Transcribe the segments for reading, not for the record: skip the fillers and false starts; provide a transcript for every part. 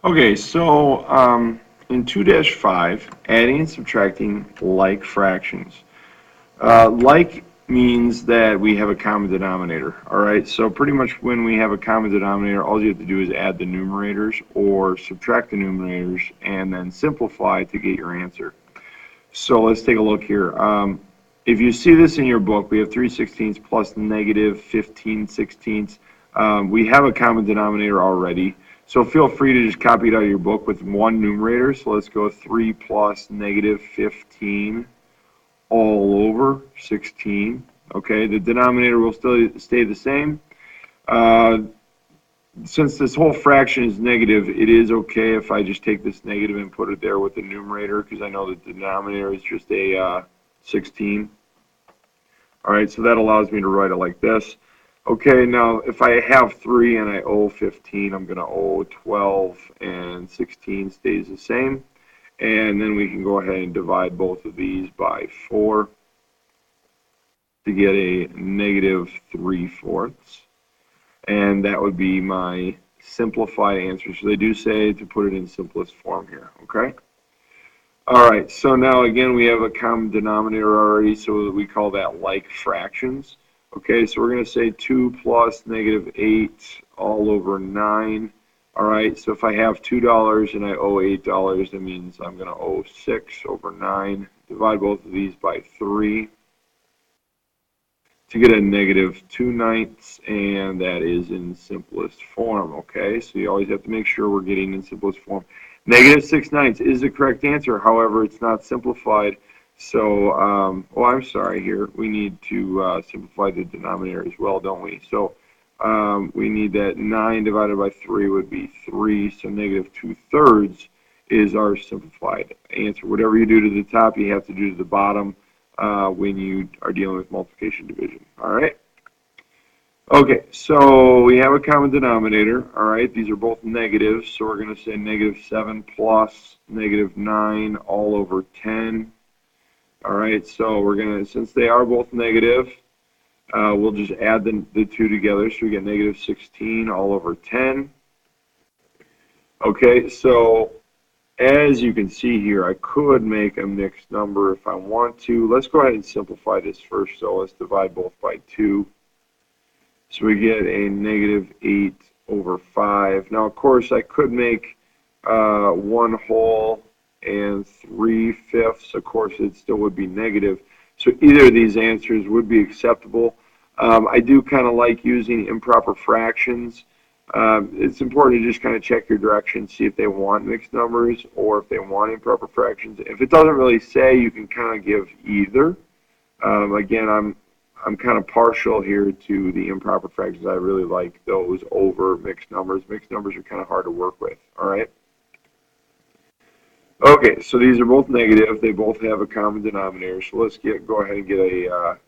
Okay, so in 2-5, adding and subtracting like fractions. Like means that we have a common denominator, all right? So pretty much when we have a common denominator, all you have to do is add the numerators or subtract the numerators and then simplify to get your answer. So let's take a look here. If you see this in your book, we have 3/16 plus negative 15/16. We have a common denominator already. So feel free to just copy it out of your book with one numerator. So let's go 3 plus negative 15 all over 16. Okay, the denominator will still stay the same. Uh, since this whole fraction is negative, it is okay if I just take this negative and put it there with the numerator because I know the denominator is just a 16. All right, so that allows me to write it like this. Okay, now if I have 3 and I owe 15, I'm going to owe 12 and 16 stays the same. And then we can go ahead and divide both of these by 4 to get a negative 3/4. And that would be my simplified answer. So they do say to put it in simplest form here, okay? All right, so now again, we have a common denominator already, so we call that like fractions. Okay, so we're going to say 2 plus negative 8 all over 9. All right, so if I have $2 and I owe $8, that means I'm going to owe 6 over 9. Divide both of these by 3 to get a negative 2/9, and that is in simplest form, okay? So you always have to make sure we're getting in simplest form. Negative 6/9 is the correct answer, however, it's not simplified. So, oh, I'm sorry here. We need to simplify the denominator as well, don't we? So we need that 9 divided by 3 would be 3, so negative 2/3 is our simplified answer. Whatever you do to the top, you have to do to the bottom when you are dealing with multiplication division. All right. Okay, so we have a common denominator. All right, these are both negatives, so we're going to say negative 7 plus negative 9 all over 10. All right, so we're going to, since they are both negative, we'll just add the two together, so we get negative 16 all over 10. Okay, so as you can see here, I could make a mixed number if I want to. Let's go ahead and simplify this first. So let's divide both by 2. So we get a negative 8 over 5. Now, of course, I could make 1 whole and 3/5. Of course, it still would be negative. So either of these answers would be acceptable. I do kind of like using improper fractions. It's important to just kind of check your direction, see if they want mixed numbers or if they want improper fractions. If it doesn't really say, you can kind of give either. Again, I'm kind of partial here to the improper fractions. I really like those over mixed numbers. Mixed numbers are kind of hard to work with, all right? Okay, so these are both negative. They both have a common denominator. So let's go ahead and get a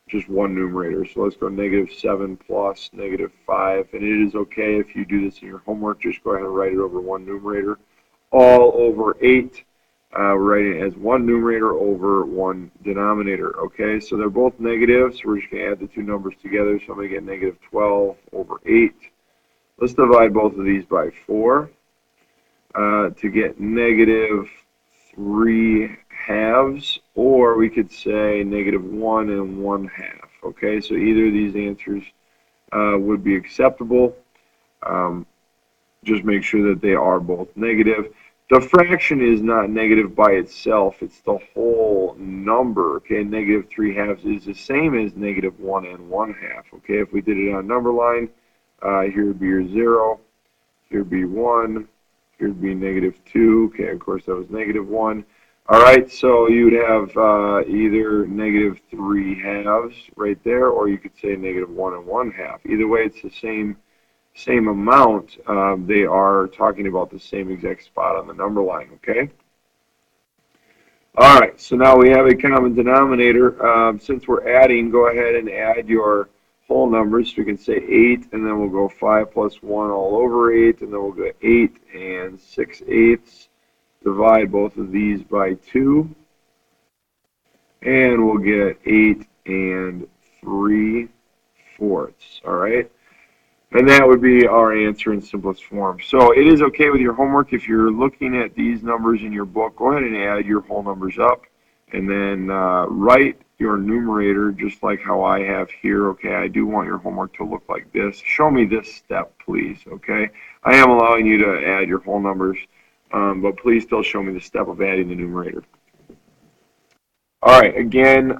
just one numerator. So let's go negative 7 plus negative 5. And it is okay if you do this in your homework. Just go ahead and write it over one numerator. All over 8. We're writing it as one numerator over one denominator. Okay, so they're both negative. So we're just going to add the two numbers together. So I'm going to get negative 12 over 8. Let's divide both of these by 4 to get negative 3/2, or we could say negative 1 1/2. Okay, so either of these answers would be acceptable. Just make sure that they are both negative. The fraction is not negative by itself, it's the whole number. Okay, negative 3/2 is the same as negative 1 1/2. Okay, if we did it on a number line, here would be your 0, here would be 1, here would be negative 2. Okay, of course that was negative 1. All right, so you'd have either negative 3/2 right there, or you could say negative 1 1/2. Either way, it's the same amount. They are talking about the same exact spot on the number line, okay? All right, so now we have a common denominator. Since we're adding, go ahead and add your whole numbers. So we can say 8, and then we'll go 5 plus 1 all over 8, and then we'll go 8 and 6/8. Divide both of these by 2, and we'll get 8 and 3/4. All right. And that would be our answer in simplest form. So it is okay with your homework if you're looking at these numbers in your book, go ahead and add your whole numbers up and then write your numerator just like how I have here. Okay, I do want your homework to look like this. Show me this step, please. Okay, I am allowing you to add your whole numbers, but please still show me the step of adding the numerator. All right, again,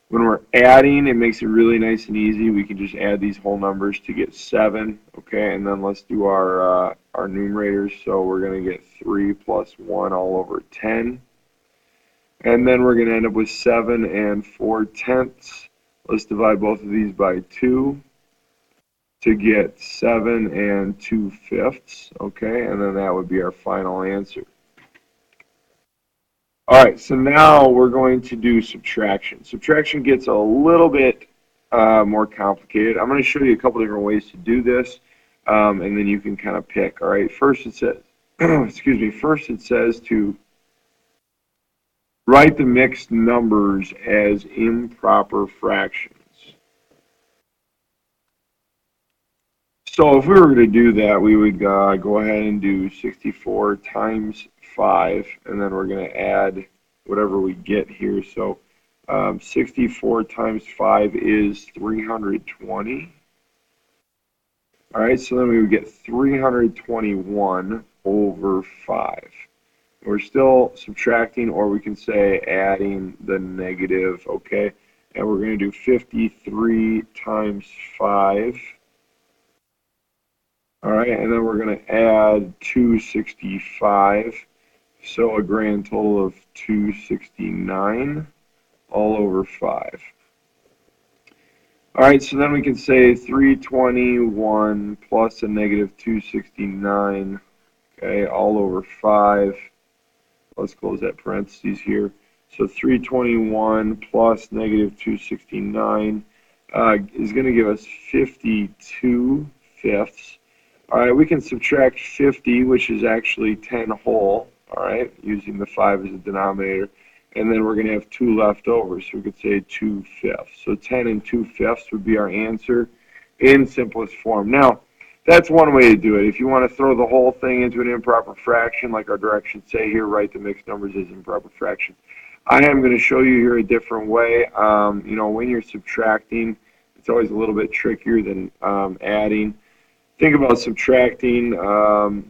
when we're adding, it makes it really nice and easy. We can just add these whole numbers to get 7, okay? And then let's do our numerators. So we're going to get 3 plus 1 all over 10. And then we're going to end up with 7 and 4/10. Let's divide both of these by 2 to get 7 and 2/5, okay? And then that would be our final answer. All right, so now we're going to do subtraction. Subtraction gets a little bit more complicated. I'm going to show you a couple different ways to do this, and then you can kind of pick. All right, first it says, excuse me, first it says to write the mixed numbers as improper fractions. So if we were going to do that, we would go ahead and do 64 times 5, and then we're going to add whatever we get here. So 64 times 5 is 320. All right, so then we would get 321 over 5. We're still subtracting, or we can say adding the negative, okay? And we're going to do 53 times 5. All right, and then we're going to add 265, so a grand total of 269 all over 5. All right, so then we can say 321 plus a negative 269, okay, all over 5. Let's close that parentheses here. So 321 plus negative 269 is going to give us 52/5. All right, we can subtract 50, which is actually 10 whole, all right, using the 5 as a denominator. And then we're going to have 2 left over, so we could say 2/5. So 10 and 2/5 would be our answer in simplest form. Now, that's one way to do it. If you want to throw the whole thing into an improper fraction, like our directions say here, write the mixed numbers as improper fractions. I am going to show you here a different way. You know, when you're subtracting, it's always a little bit trickier than adding. Think about subtracting,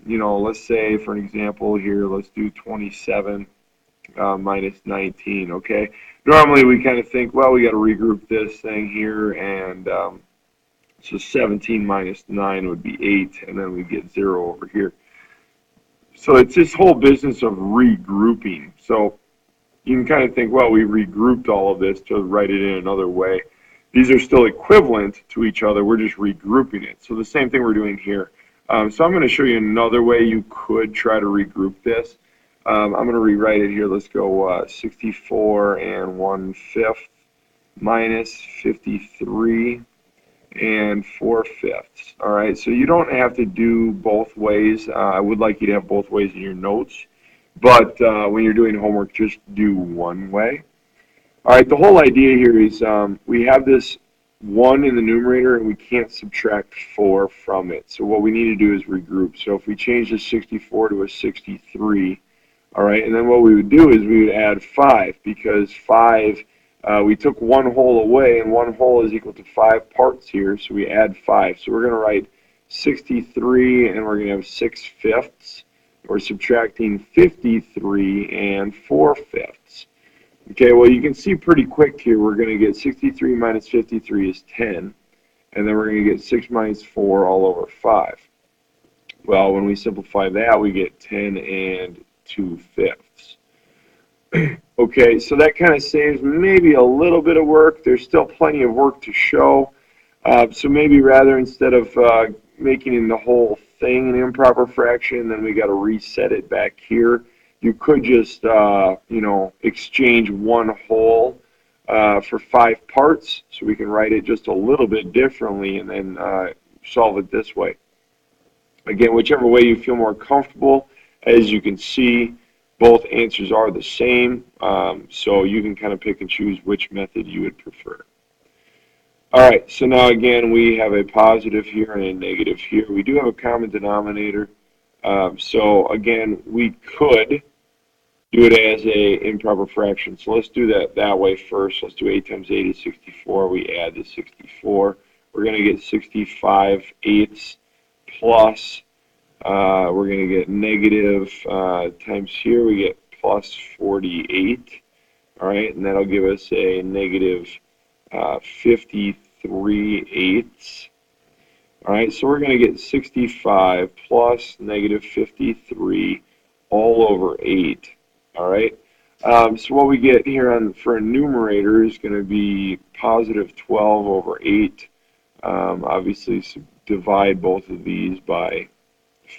you know, let's say for an example here, let's do 27 minus 19, okay? Normally we kind of think, well, we got to regroup this thing here, and so 17 minus 9 would be 8, and then we get 0 over here. So it's this whole business of regrouping. So you can kind of think, well, we regrouped all of this to write it in another way. These are still equivalent to each other. We're just regrouping it. So the same thing we're doing here. So I'm going to show you another way you could try to regroup this. I'm going to rewrite it here. Let's go 64 and 1/5 minus 53 and 4/5. All right, so you don't have to do both ways. I would like you to have both ways in your notes, but when you're doing homework, just do one way. All right, the whole idea here is we have this 1 in the numerator and we can't subtract 4 from it. So what we need to do is regroup. So if we change the 64 to a 63, all right, and then what we would do is we would add 5, because 5, we took 1 whole away, and 1 whole is equal to 5 parts here, so we add 5. So we're going to write 63, and we're going to have 6/5. We're subtracting 53 and 4/5. Okay, well, you can see pretty quick here, we're going to get 63 minus 53 is 10, and then we're going to get 6 minus 4 all over 5. Well, when we simplify that, we get 10 and 2/5. Okay, so that kind of saves maybe a little bit of work. There's still plenty of work to show. So maybe rather, instead of making the whole thing an improper fraction, then we got to reset it back here. You could just, you know, exchange 1 whole for 5 parts, so we can write it just a little bit differently and then solve it this way. Again, whichever way you feel more comfortable. As you can see, both answers are the same, so you can kind of pick and choose which method you would prefer. All right, so now again, we have a positive here and a negative here. We do have a common denominator. So again, we could do it as a improper fraction. So let's do that way first. Let's do 8 times 8 is 64. We add the 64. We're going to get 65 eighths plus, we're going to get negative times here, we get plus 48. All right, and that'll give us a negative 53 eighths. All right, so we're going to get 65 plus negative 53 all over 8. All right, so what we get here for a numerator is going to be positive 12 over 8. Obviously, divide both of these by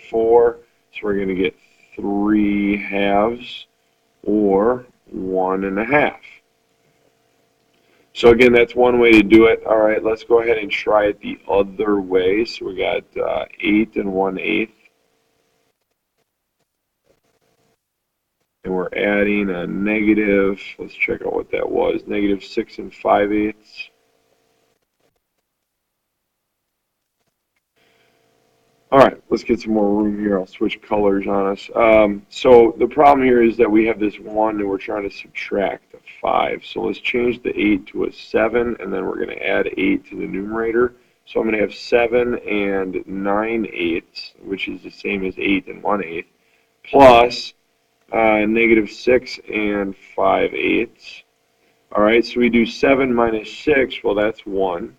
4, so we're going to get 3 halves or 1 1/2. So again, that's one way to do it. All right, let's go ahead and try it the other way. So we got 8 1/8. And we're adding a negative, let's check out what that was, negative 6 5/8. All right, let's get some more room here. I'll switch colors on us. So the problem here is that we have this 1 and we're trying to subtract a 5. So let's change the 8 to a 7, and then we're going to add 8 to the numerator. So I'm going to have 7 9/8, which is the same as 8 1/8, plus negative 6 5/8. All right, so we do 7 minus 6, well, that's 1.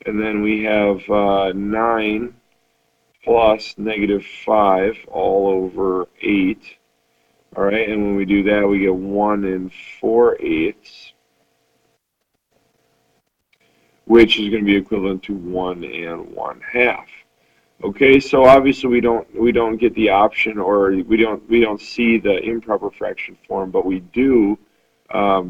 And then we have 9 plus negative 5 all over 8. All right, and when we do that, we get 1 4/8, which is going to be equivalent to 1 1/2. Okay, so obviously we don't get the option, or we don't see the improper fraction form, but we do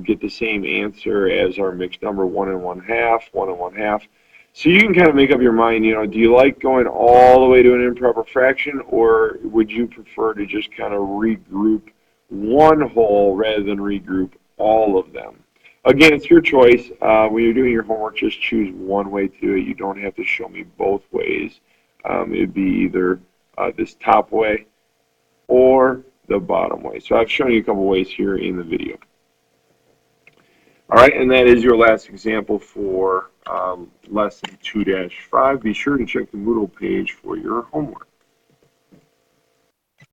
get the same answer as our mixed number, 1 1/2, 1 1/2. So you can kind of make up your mind, do you like going all the way to an improper fraction, or would you prefer to just kind of regroup one whole rather than regroup all of them? Again, it's your choice. When you're doing your homework, just choose one way to do it. You don't have to show me both ways. It would be either this top way or the bottom way. So I've shown you a couple ways here in the video. All right, and that is your last example for lesson 2-5. Be sure to check the Moodle page for your homework.